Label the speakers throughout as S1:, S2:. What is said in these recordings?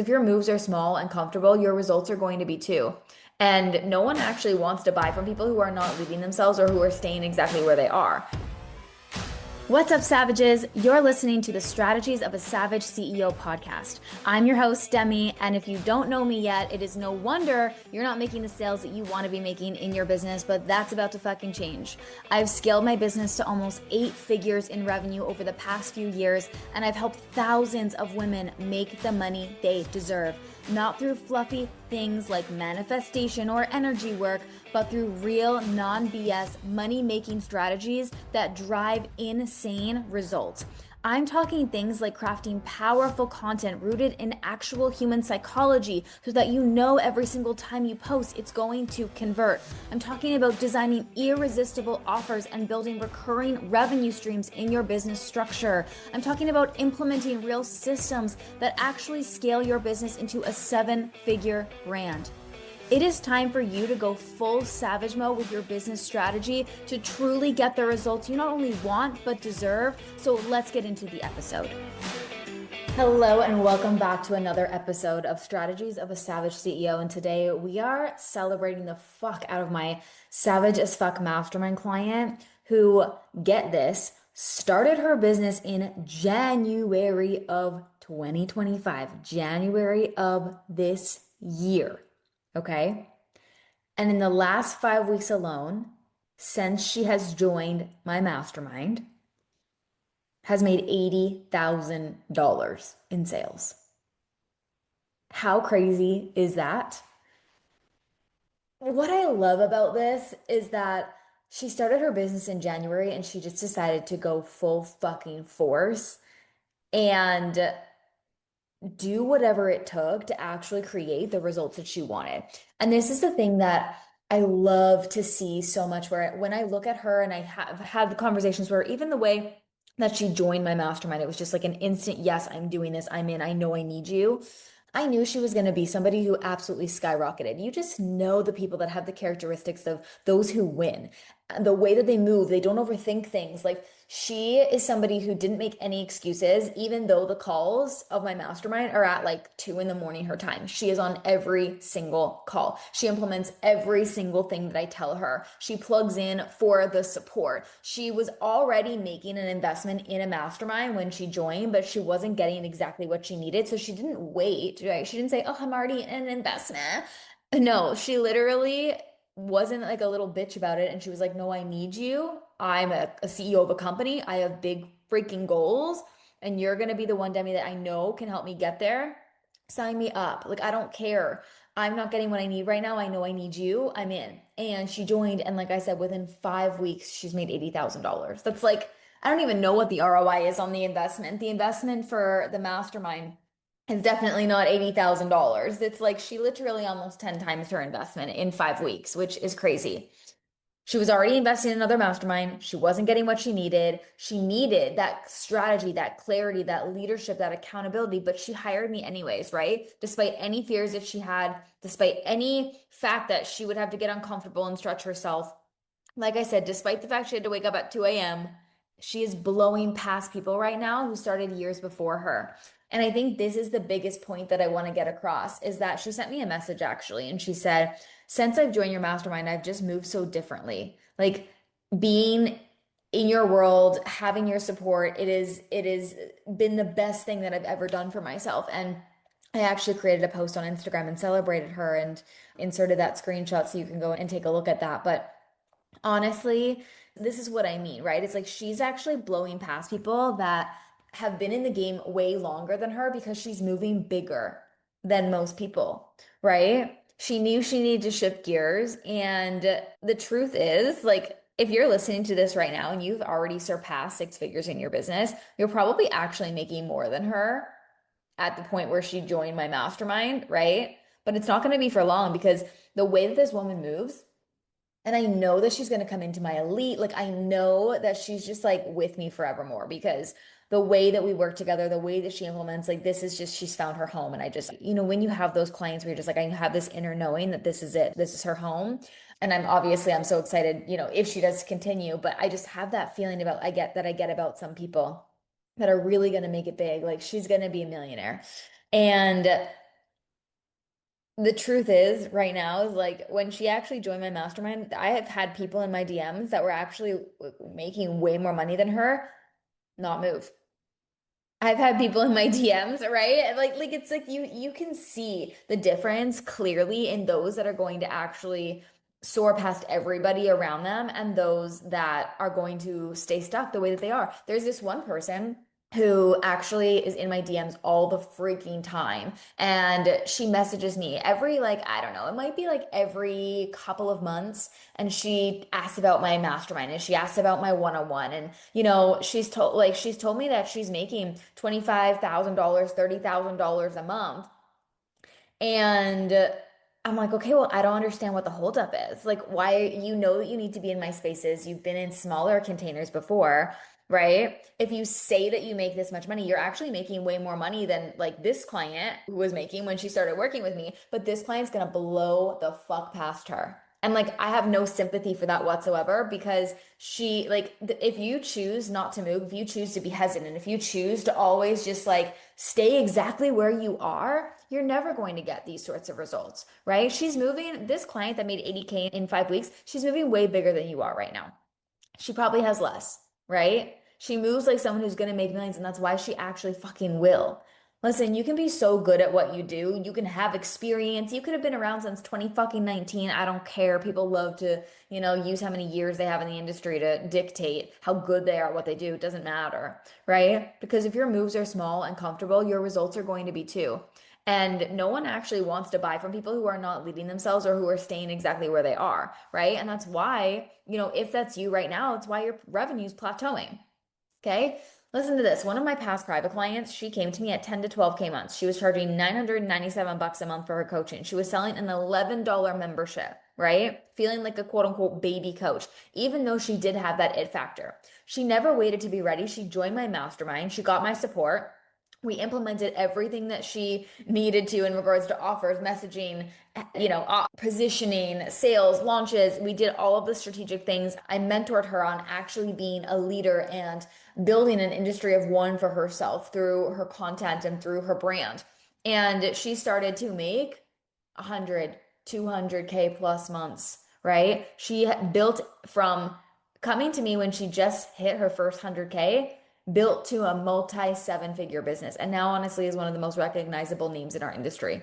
S1: If your moves are small and comfortable, your results are going to be too. And no one actually wants to buy from people who are not leaving themselves or who are staying exactly where they are. What's up, Savages? You're listening to the Strategies of a Savage CEO podcast. I'm your host, Demi, and if you don't know me yet, it is no wonder you're not making the sales that you want to be making in your business, but that's about to fucking change. I've scaled my business to almost 8 figures in revenue over the past few years, and I've helped thousands of women make the money they deserve. Not through fluffy things like manifestation or energy work, but through real, non-BS money-making strategies that drive insane results. I'm talking things like crafting powerful content rooted in actual human psychology so that you know every single time you post it's going to convert. I'm talking about designing irresistible offers and building recurring revenue streams in your business structure. I'm talking about implementing real systems that actually scale your business into a 7-figure brand. It is time for you to go full savage mode with your business strategy to truly get the results you not only want but deserve. So let's get into the episode. Hello and welcome back to another episode of Strategies of a Savage CEO. And today we are celebrating the fuck out of my savage as fuck mastermind client who, get this, started her business in January of 2025, January of this year. Okay. And in the last 5 weeks alone, since she has joined my mastermind, has made $80,000 in sales. How crazy is that? What I love about this is that she started her business in January and she just decided to go full fucking force and do whatever it took to actually create the results that she wanted. And this is the thing that I love to see so much, where when I look at her and I have had the conversations where even the way that she joined my mastermind, it was just like an instant, yes, I'm doing this, I'm in, I know I need you. I knew she was going to be somebody who absolutely skyrocketed. You just know the people that have the characteristics of those who win. The way that they move, they don't overthink things. Like, she is somebody who didn't make any excuses, even though the calls of my mastermind are at like 2 in the morning her time. She is on every single call. She implements every single thing that I tell her. She plugs in for the support. She was already making an investment in a mastermind when she joined, but she wasn't getting exactly what she needed. So she didn't wait, right? She didn't say, oh, I'm already in an investment. No, she literally wasn't like a little bitch about it. And she was like, no, I need you. I'm a CEO of a company. I have big freaking goals. And you're going to be the one, Demi, that I know can help me get there. Sign me up. Like, I don't care. I'm not getting what I need right now. I know I need you. I'm in. And she joined. And like I said, within 5 weeks, she's made $80,000. That's like, I don't even know what the ROI is on the investment. The investment for the mastermind is definitely not $80,000. It's like she literally almost 10 times her investment in 5 weeks, which is crazy. She was already investing in another mastermind. She wasn't getting what she needed. She needed that strategy, that clarity, that leadership, that accountability, but she hired me anyways, right? Despite any fears that she had, despite any fact that she would have to get uncomfortable and stretch herself. Like I said, despite the fact she had to wake up at 2 a.m., she is blowing past people right now who started years before her. And I think this is the biggest point that I want to get across, is that she sent me a message actually, and she said, since I've joined your mastermind, I've just moved so differently. Like, being in your world, having your support, it is been the best thing that I've ever done for myself. And I actually created a post on Instagram and celebrated her and inserted that screenshot so you can go and take a look at that. But honestly, this is what I mean, right? It's like she's actually blowing past people that have been in the game way longer than her because she's moving bigger than most people, right? She knew she needed to shift gears. And the truth is, like, if you're listening to this right now and you've already surpassed 6 figures in your business, you're probably actually making more than her at the point where she joined my mastermind, right? But it's not going to be for long, because the way that this woman moves, and I know that she's going to come into my elite. Like, I know that she's just like with me forevermore, because the way that we work together, the way that she implements, like, this is just, she's found her home. And I just, when you have those clients where you're just like, I have this inner knowing that this is it, this is her home. And I'm so excited, if she does continue, but I just have that feeling I get about some people that are really going to make it big. Like, she's going to be a millionaire. And The truth is, right now, is like when she actually joined my mastermind, I have had people in my DMs that were actually making way more money than her not move. I've had people in my DMs, right? And like it's like you can see the difference clearly in those that are going to actually soar past everybody around them and those that are going to stay stuck the way that they are. There's this one person who actually is in my DMs all the freaking time. And she messages me every, like, I don't know, it might be like every couple of months. And she asks about my mastermind and she asks about my one-on-one. And, she's told me that she's making $25,000, $30,000 a month. And I'm like, okay, well, I don't understand what the holdup is. Like, why you know that you need to be in my spaces. You've been in smaller containers before, right? If you say that you make this much money, you're actually making way more money than like this client who was making when she started working with me. But this client's gonna blow the fuck past her. And like, I have no sympathy for that whatsoever because if you choose not to move, if you choose to be hesitant, if you choose to always just like stay exactly where you are, you're never going to get these sorts of results, right? She's moving, this client that made 80K in 5 weeks, she's moving way bigger than you are right now. She probably has less, right? She moves like someone who's going to make millions, and that's why she actually fucking will. Listen, you can be so good at what you do. You can have experience. You could have been around since 20 fucking 19. I don't care. People love to, use how many years they have in the industry to dictate how good they are at what they do. It doesn't matter, right? Because if your moves are small and comfortable, your results are going to be too. And no one actually wants to buy from people who are not leading themselves or who are staying exactly where they are, right? And that's why, if that's you right now, it's why your revenue's plateauing. Okay. Listen to this. One of my past private clients, she came to me at 10 to 12K months. She was charging 997 bucks a month for her coaching. She was selling an $11 membership, right? Feeling like a quote unquote baby coach, even though she did have that it factor. She never waited to be ready. She joined my mastermind. She got my support. We implemented everything that she needed to in regards to offers, messaging, positioning, sales, launches. We did all of the strategic things. I mentored her on actually being a leader and building an industry of one for herself through her content and through her brand. And she started to make 100, 200K plus months, right? She built from coming to me when she just hit her first 100K, built to a multi seven figure business. And now, honestly, is one of the most recognizable names in our industry,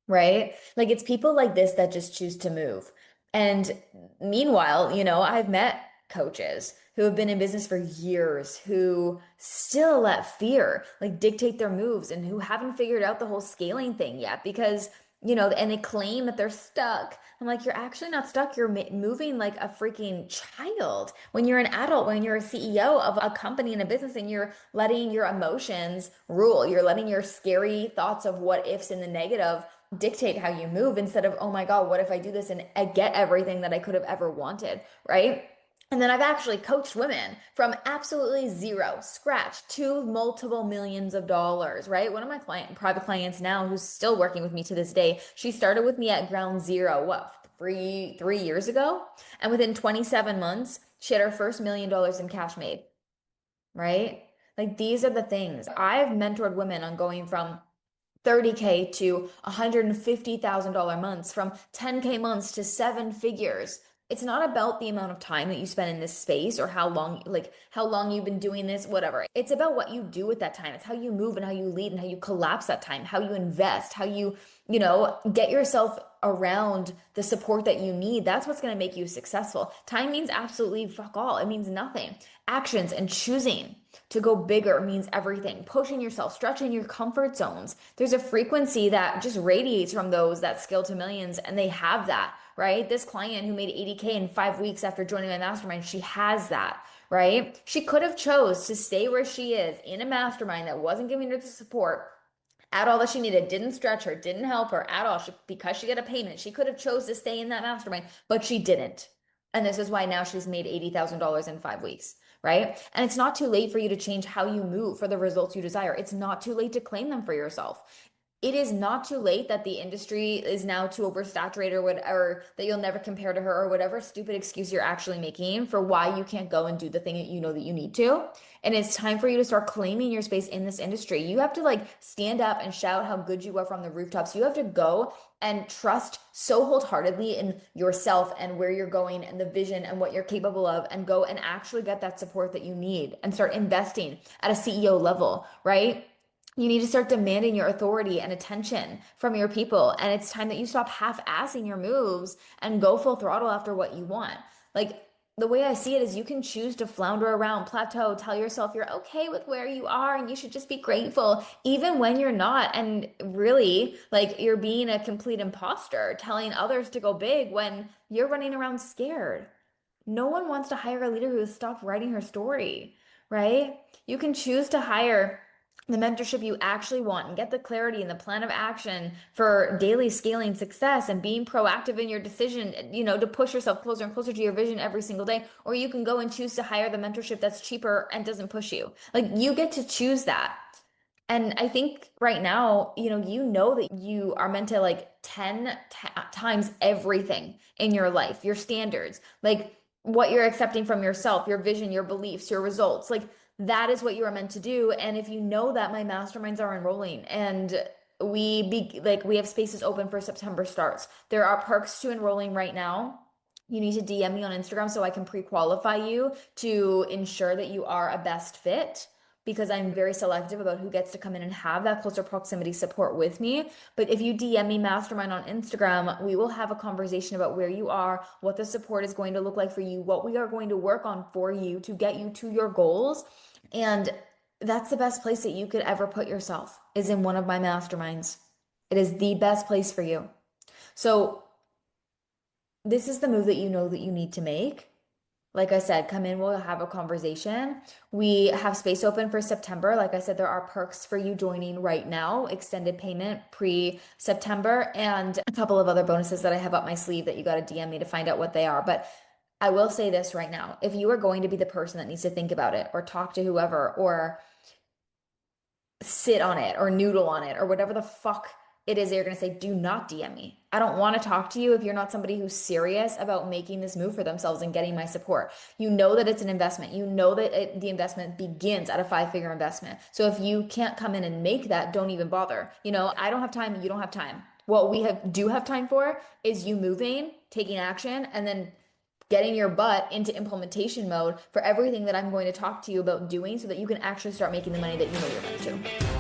S1: right? Like it's people like this that just choose to move. And meanwhile, I've met coaches who have been in business for years who still let fear like dictate their moves and who haven't figured out the whole scaling thing yet because, and they claim that they're stuck. I'm like, you're actually not stuck. You're moving like a freaking child. When you're an adult, when you're a CEO of a company and a business and you're letting your emotions rule, you're letting your scary thoughts of what ifs in the negative dictate how you move instead of, oh my God, what if I do this and I get everything that I could have ever wanted, right? And then I've actually coached women from absolutely zero, scratch to multiple millions of dollars, right? One of my private clients now, who's still working with me to this day, she started with me at ground zero, what, three years ago? And within 27 months, she had her first $1 million in cash made, right? Like these are the things. I've mentored women on going from 30K to $150,000 months, from 10K months to seven figures. It's not about the amount of time that you spend in this space or how long you've been doing this, whatever. It's about what you do with that time. It's how you move and how you lead and how you collapse that time, how you invest, how get yourself around the support that you need. That's what's going to make you successful. Time means absolutely fuck all. It means nothing. Actions and choosing to go bigger means everything. Pushing yourself, stretching your comfort zones. There's a frequency that just radiates from those that scale to millions, and they have that, right? This client who made 80K in 5 weeks after joining my mastermind, she has that, right? She could have chose to stay where she is in a mastermind that wasn't giving her the support at all that she needed, didn't stretch her, didn't help her at all. Because she got a payment, she could have chose to stay in that mastermind, but she didn't. And this is why now she's made $80,000 in 5 weeks, right? And it's not too late for you to change how you move for the results you desire. It's not too late to claim them for yourself. it is not too late that the industry is now too oversaturated or whatever, that you'll never compare to her or whatever stupid excuse you're actually making for why you can't go and do the thing that you know that you need to. And it's time for you to start claiming your space in this industry. You have to like stand up and shout how good you are from the rooftops. You have to go and trust so wholeheartedly in yourself and where you're going and the vision and what you're capable of, and go and actually get that support that you need and start investing at a CEO level, right? You need to start demanding your authority and attention from your people. And it's time that you stop half-assing your moves and go full throttle after what you want. Like the way I see it is you can choose to flounder around, plateau, tell yourself you're okay with where you are and you should just be grateful, even when you're not. And really, like you're being a complete imposter, telling others to go big when you're running around scared. No one wants to hire a leader who has stopped writing her story, right? You can choose to hire the mentorship you actually want and get the clarity and the plan of action for daily scaling success and being proactive in your decision, to push yourself closer and closer to your vision every single day. Or you can go and choose to hire the mentorship that's cheaper and doesn't push you. Like you get to choose that. And I think right now, you know that you are meant to like 10 times everything in your life, your standards, like what you're accepting from yourself, your vision, your beliefs, your results. Like that is what you are meant to do. And if you know that, my masterminds are enrolling and we have spaces open for September starts. There are perks to enrolling right now. You need to DM me on Instagram so I can pre-qualify you to ensure that you are a best fit, because I'm very selective about who gets to come in and have that closer proximity support with me. But if you DM me Mastermind on Instagram, we will have a conversation about where you are, what the support is going to look like for you, what we are going to work on for you to get you to your goals. And that's the best place that you could ever put yourself, is in one of my masterminds. It is the best place for you. So this is the move that you know that you need to make. Like I said, come in, we'll have a conversation. We have space open for September. Like I said, there are perks for you joining right now, extended payment pre-September, and a couple of other bonuses that I have up my sleeve that you got to DM me to find out what they are. But I will say this right now. If you are going to be the person that needs to think about it or talk to whoever or sit on it or noodle on it or whatever the fuck it is that you're going to say, do not DM me. I don't want to talk to you if you're not somebody who's serious about making this move for themselves and getting my support. You know that it's an investment. You know that the investment begins at a five-figure investment. So if you can't come in and make that, don't even bother. I don't have time. You don't have time. What we do have time for is you moving, taking action, and then getting your butt into implementation mode for everything that I'm going to talk to you about doing so that you can actually start making the money that you know you're meant to.